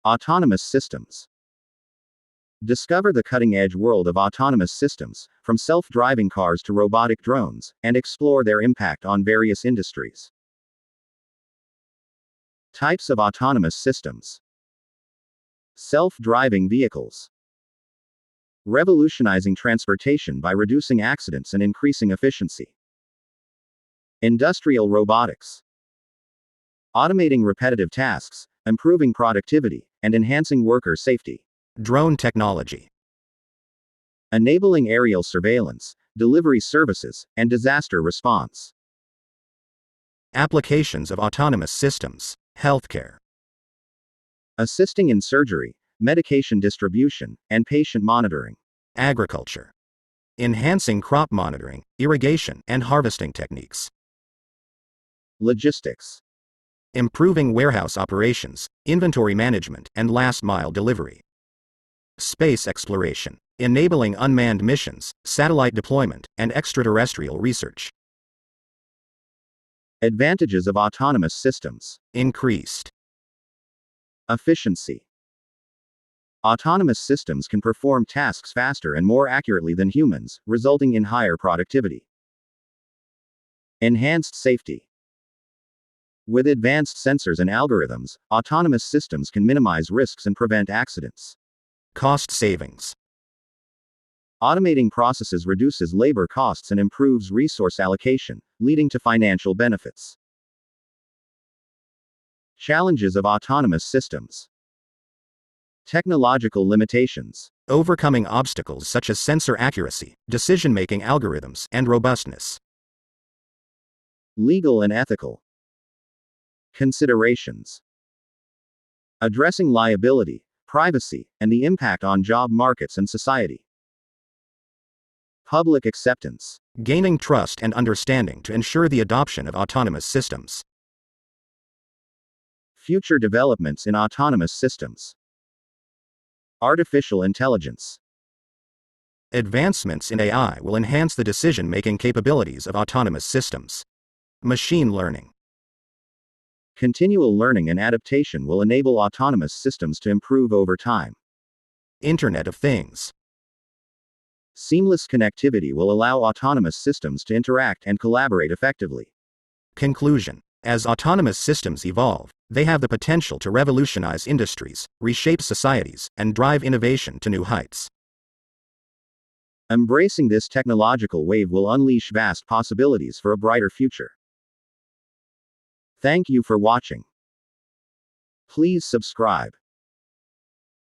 Autonomous systems. Discover the cutting-edge world of autonomous systems, from self-driving cars to robotic drones, and explore their impact on various industries. Types of autonomous systems. Self-driving vehicles. Revolutionizing transportation by reducing accidents and increasing efficiency. Industrial robotics. Automating repetitive tasks, improving productivity, and enhancing worker safety. Drone technology. Enabling aerial surveillance, delivery services, and disaster response. Applications of autonomous systems. Healthcare. Assisting in surgery, medication distribution, and patient monitoring. Agriculture. Enhancing crop monitoring, irrigation, and harvesting techniques. Logistics. Improving warehouse operations, inventory management, and last-mile delivery. Space exploration. Enabling unmanned missions, satellite deployment, and extraterrestrial research. Advantages of autonomous systems. Increased efficiency. Autonomous systems can perform tasks faster and more accurately than humans, resulting in higher productivity. Enhanced safety. With advanced sensors and algorithms, autonomous systems can minimize risks and prevent accidents. Cost savings. Automating processes reduces labor costs and improves resource allocation, leading to financial benefits. Challenges of autonomous systems. Technological limitations. Overcoming obstacles such as sensor accuracy, decision-making algorithms, and robustness. Legal and ethical considerations. Addressing liability, privacy, and the impact on job markets and society. Public acceptance. Gaining trust and understanding to ensure the adoption of autonomous systems. Future developments in autonomous systems. Artificial intelligence. Advancements in AI will enhance the decision-making capabilities of autonomous systems. Machine learning. Continual learning and adaptation will enable autonomous systems to improve over time. Internet of Things. Seamless connectivity will allow autonomous systems to interact and collaborate effectively. Conclusion. As autonomous systems evolve, they have the potential to revolutionize industries, reshape societies, and drive innovation to new heights. Embracing this technological wave will unleash vast possibilities for a brighter future. Thank you for watching. Please subscribe.